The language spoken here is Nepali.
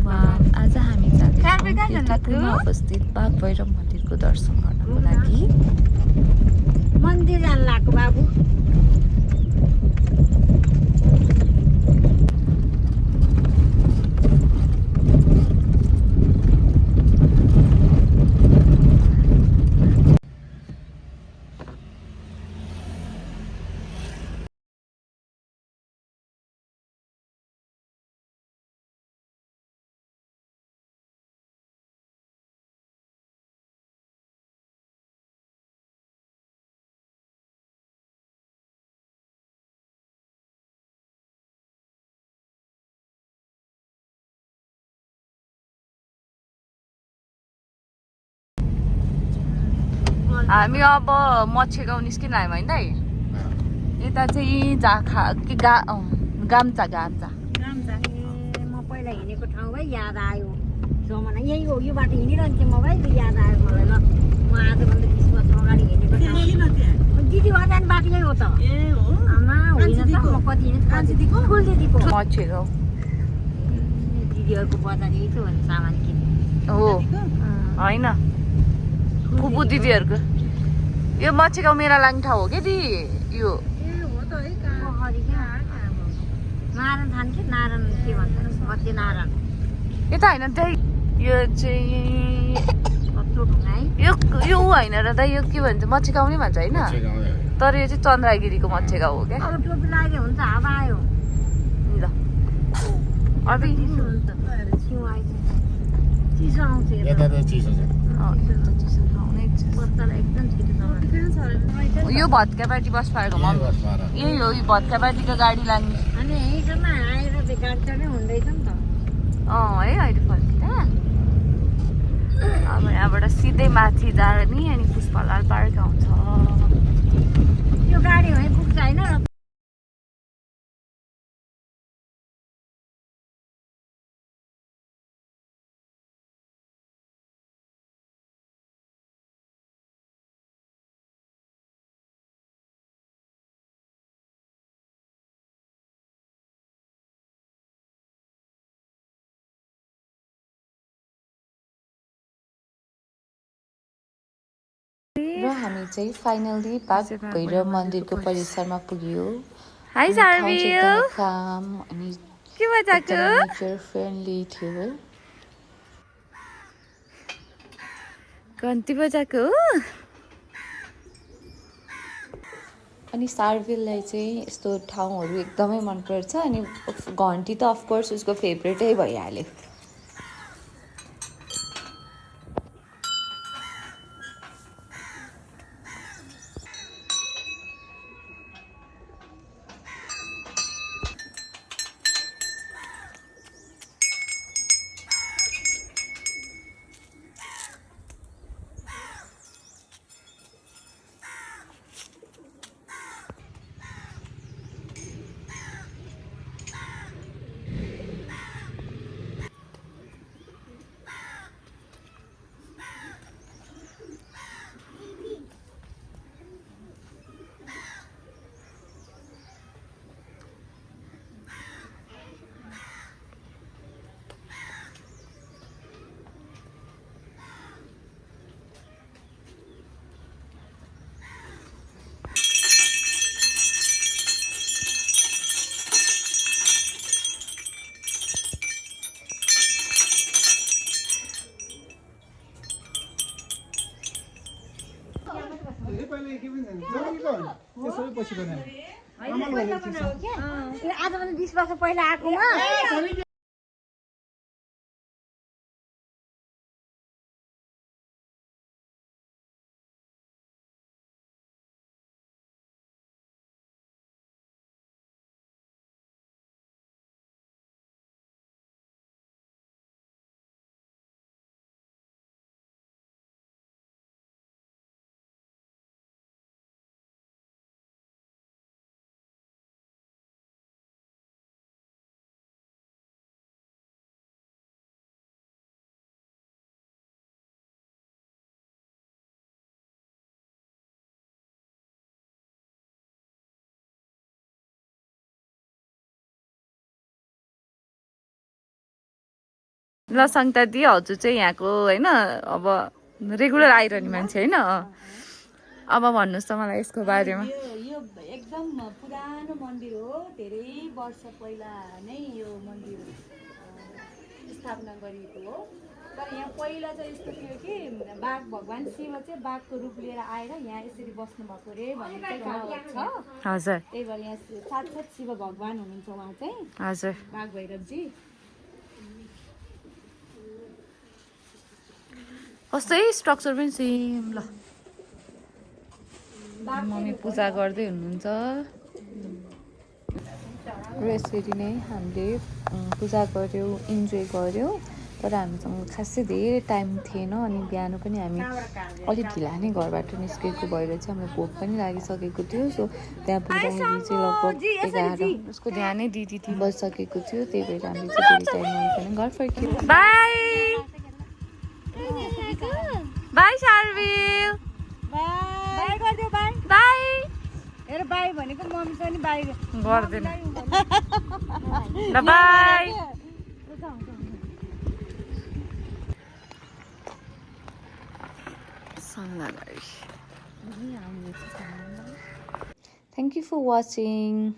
आज हामी जाँदैछौँ कीर्तिपुरमा अवस्थित बाघ भैरव मन्दिरको दर्शन गर्नको लागि। मन्दिर जान लाग्यो बाबु। हामी अब मच्छेगाउँ निस्किन आयौँ होइन है। यता चाहिँ झाखा कि गाम्चा गाम्चा। म पहिला हिँडेको ठाउँ है याद आयो। जमाना यही हो, यो बाटो हिँडिरहन्थेँ म भाइ, याद आयो मलाई। ल म आजभन्दा 20 वर्ष अगाडि हिँडेको ठाउँ दिदी वहाँ बाटो यही हो त। ए हो आमा होइन त, म कति हिँडेको दिदीको मच्छेगाउँ दिदीहरूको बजार यही थियो भने सामान किन्ने हो होइन। फुपू दिदीहरूको यो मच्छेगाउँ मेला लाग्ने ठाउँ हो क्या दि यो। नारायण थान के नारायण के भन्छ मध्य नारायण यता होइन त्यही यो चाहिँ है। यो ऊ होइन र दाइ, यो के भन्छ मच्छेगाउँ नै भन्छ होइन, तर यो चाहिँ चन्द्रगिरीको मच्छेगाउँ हो क्या। अब टोपी लाग्यो हुन्छ, हावा आयो ल अभी चिसो आउँछ एकदम छिटो। यो भत्कापाटी बस पार्कमा यही हो, यो भत्कापाटीको गाडी लाग्ने। अनि यहीँसम्म आएर त्यो गाडी चढ्नै हुँदैछ नि त। है अहिले फर्किँदा अब यहाँबाट सिधै माथि जाने अनि पुष्पलाल पार्क आउँछ। त्यो गाडी है पुग्छ होइन। र हामी चाहिँ फाइनली बाघ भैरव मन्दिरको परिसरमा पुग्यो। हाई एकदमै काम अनि नेचर फ्रेन्डली थियो। घन्टी बजाएको अनि सार्विललाई चाहिँ यस्तो ठाउँहरू एकदमै मनपर्छ अनि घन्टी त अफकोर्स उसको फेभरेटै भइहाल्यो। आजभन्दा 20 वर्ष पहिला आएकोमा ल सङ्गता दिदी हजुर चाहिँ यहाँको होइन अब रेगुलर आइरहने मान्छे होइन अब भन्नुहोस् त मलाई यसको बारेमा यो एकदम पुरानो मन्दिर हो धेरै वर्ष पहिला नै यो मन्दिर स्थापना गरिएको हो तर यहाँ पहिला चाहिँ यस्तो थियो कि बाघ भगवान् शिव चाहिँ बाघको रूप लिएर आएर यहाँ यसरी बस्नु भएको रे भन्ने चाहिँ कहावत छ हजुर त्यही भएर यहाँ साक्षात् शिव भगवान् हुनुहुन्छ उहाँ चाहिँ हजुर बाघ भैरवजी कस्तै स्ट्रक्चर पनि सेम ल मम्मी पूजा गर्दै हुनुहुन्छ र यसरी नै हामीले पूजा गऱ्यौँ इन्जोय गऱ्यौँ तर हामीसँग खासै धेरै टाइम थिएन अनि बिहान पनि हामी अलिक ढिला नै घरबाट निस्केको भएर चाहिँ हामीलाई भोक पनि लागिसकेको थियो सो त्यहाँ पुग्दाखेरि चाहिँ लगभग 11 उसको ध्यानै दिदी बसिसकेको थियो त्यही भएर हामीले चाहिँ धेरै टाइम नआइकन घर फर्क्यौँ बाई बाई शार्विल बाई गरिदियो बाई बाई हेर बाई भनेको मम्मी पनि बाई गर्दैन ल by Thank you for watching.